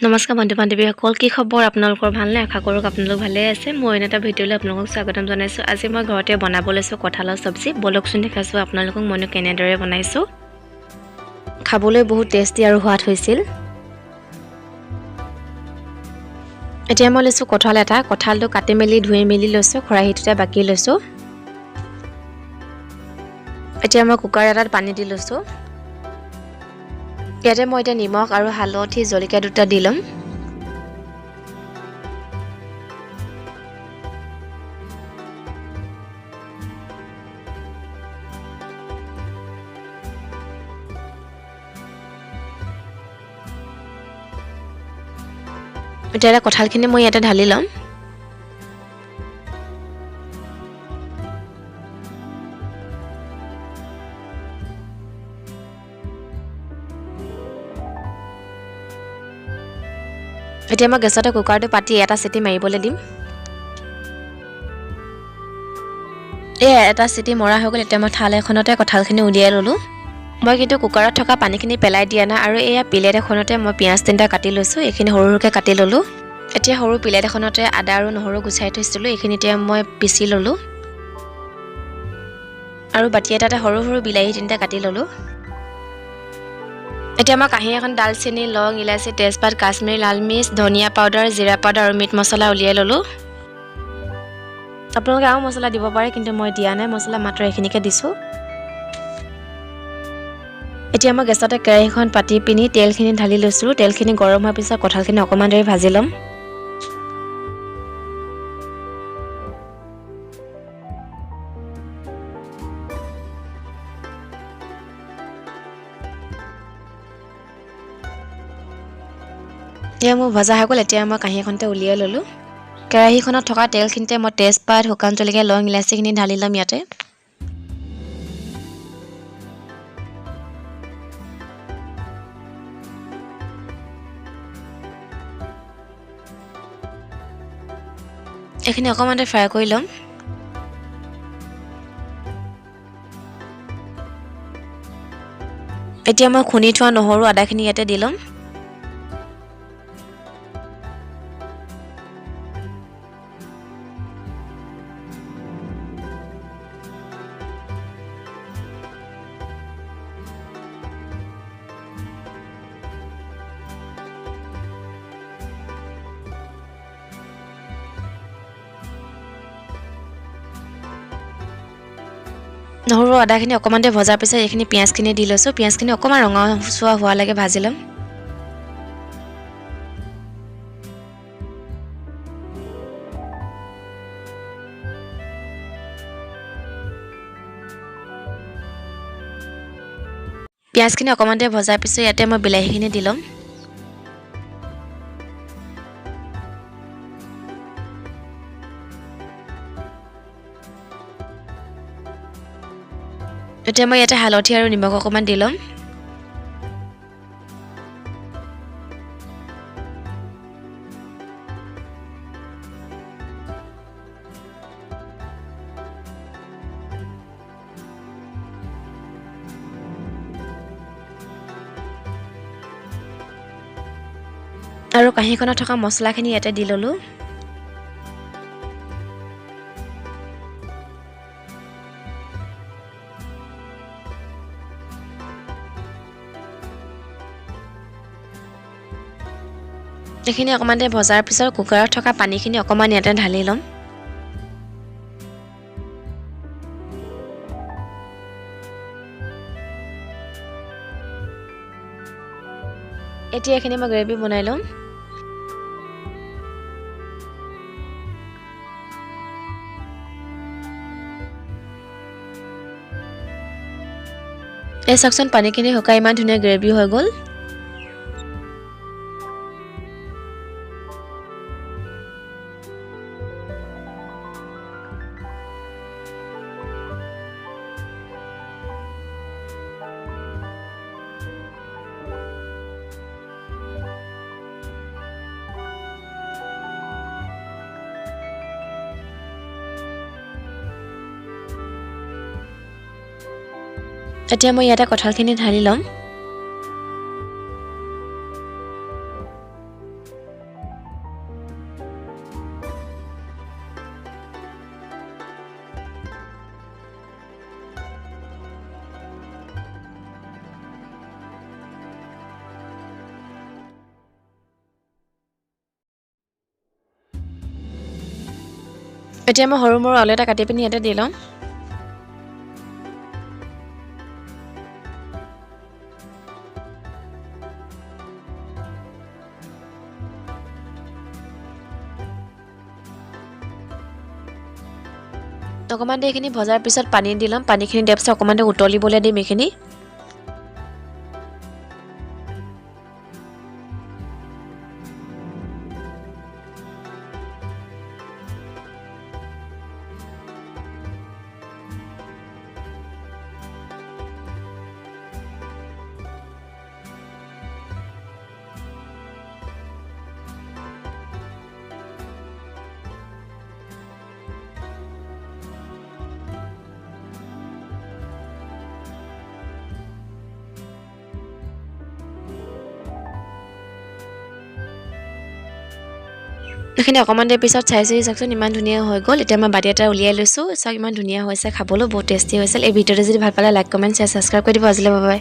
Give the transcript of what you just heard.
নমস্কাৰ বন্ধু বান্ধৱীসকল, কি খবৰ আপোনালোকৰ? ভালনে? আশা কৰোঁ আপোনালোক ভালে আছে। মই অন্য এটা ভিডিঅ'লৈ আপোনালোকক স্বাগতম জনাইছোঁ। আজি মই ঘৰতে বনাব লৈছোঁ কঁঠালৰ চব্জি। বলকচোন দেখাইছোঁ আপোনালোকক মইনো কেনেদৰে বনাইছোঁ। খাবলৈ বহুত টেষ্টি আৰু সোৱাদ হৈছিল। এতিয়া মই লৈছোঁ কঁঠাল এটা। কঁঠালটো কাটি মেলি ধুই মেলি লৈছোঁ, খৰাহীটোতে বাকি লৈছোঁ। এতিয়া মই কুকাৰ এটাত পানী দি লৈছোঁ। ইয়াতে মই এতিয়া নিমখ আৰু হালধি জলকীয়া দুটা দি ল'ম। এতিয়া কঁঠালখিনি মই ইয়াতে ঢালি ল'ম। এতিয়া মই গেছতে কুকাৰটো পাতি এটা চিটি মাৰিবলৈ দিম। এটা চিটি মৰা হৈ গ'ল। এতিয়া মই থাল এখনতে কঁঠালখিনি উলিয়াই ল'লোঁ। মই কিন্তু কুকাৰত থকা পানীখিনি পেলাই দিয়া নাই আৰু এয়া প্লেট এখনতে মই পিঁয়াজ তিনিটা কাটি লৈছোঁ। এইখিনি সৰু সৰুকৈ কাটি ল'লোঁ। এতিয়া সৰু প্লেট এখনতে আদা আৰু নহৰু গুচাই থৈছিলোঁ, এইখিনি এতিয়া মই পিচি ল'লোঁ। আৰু বাতি এটাতে সৰু সৰু বিলাহী তিনিটা কাটি ল'লোঁ। এতিয়া মই কাঁহী এখন দালচেনি, লং, ইলাচি, তেজপাত, কাশ্মীৰী লাল মিৰ্চ, ধনিয়া পাউডাৰ, জিৰা পাউডাৰ আৰু মিট মছলা উলিয়াই ল'লোঁ। আপোনালোকে আৰু মছলা দিব পাৰে, কিন্তু মই দিয়া নাই মছলা, মাত্ৰ এইখিনিকে দিছোঁ। এতিয়া মই গেছতে কেৰাহীখন পাতি পিনি তেলখিনি ঢালি লৈছোঁ। তেলখিনি গৰম হোৱাৰ পিছত কঁঠালখিনি অকণমান দেৰি ভাজি ল'ম। এতিয়া মোৰ ভজা হৈ গ'ল। এতিয়া মই কাঁহী এখনতে উলিয়াই ল'লোঁ। কেৰাহীখনত থকা তেলখিনিতে মই তেজপাত, শুকান জলকীয়া, লং, ইলাচিখিনি ঢালি ল'ম ইয়াতে। এইখিনি অকণমান ফ্ৰাই কৰি ল'ম। এতিয়া মই খুন্দি থোৱা নহৰু আদাখিনি ইয়াতে দি ল'ম। নহৰু আদাখিনি অকণমান দেৰি ভজাৰ পিছত এইখিনি পিঁয়াজখিনি দি লৈছোঁ। পিঁয়াজখিনি অকণমান ৰঙচুৱা হোৱালৈকে ভাজি ল'ম। পিঁয়াজখিনি অকণমান দেৰি ভজাৰ পিছত ইয়াতে মই বিলাহীখিনি দি ল'ম। এতিয়া মই ইয়াতে হালধি আৰু নিমখ অকণমান দি ল'ম। আৰু কাঁহীখনত থকা মছলাখিনি ইয়াতে দি ল'লোঁ। এইখিনি অকণমান দেৰি ভজাৰ পিছত কুকাৰত থকা পানীখিনি অকণমান ইয়াতে ঢালি ল'ম। এতিয়া এইখিনি মই গ্ৰেভি বনাই ল'ম। এই চাওকচোন পানীখিনি শুকাই ইমান ধুনীয়া গ্ৰেভি হৈ গ'ল। এতিয়া মই ইয়াতে কঁঠালখিনি ঢালি ল'ম। এতিয়া মই সৰু মৰু আলু এটা কাটি পিনি ইয়াতে দি লওঁ। অকণমান দেৰি এইখিনি ভজাৰ পিছত পানী দি ল'ম। পানীখিনি দিয়াৰ পিছত অকণমান দেৰি উতলিবলৈ দিম এইখিনি। এইখিনি অকণমান দেৰি পিছত চাইছোঁ চাওকচোন ইমান ধুনীয়া হৈ গ'ল। এতিয়া মই বাতি এটা উলিয়াই লৈছোঁ। চাওক ইমান ধুনীয়া হৈছে, খাবলৈও বহুত টেষ্টি হৈছিল। এই ভিডিঅ'টো যদি ভাল পালে লাইক, কমেণ্ট, শ্বেয়াৰ, ছাবস্ক্ৰাইব কৰি দিব। আজিলৈ বাই বাই।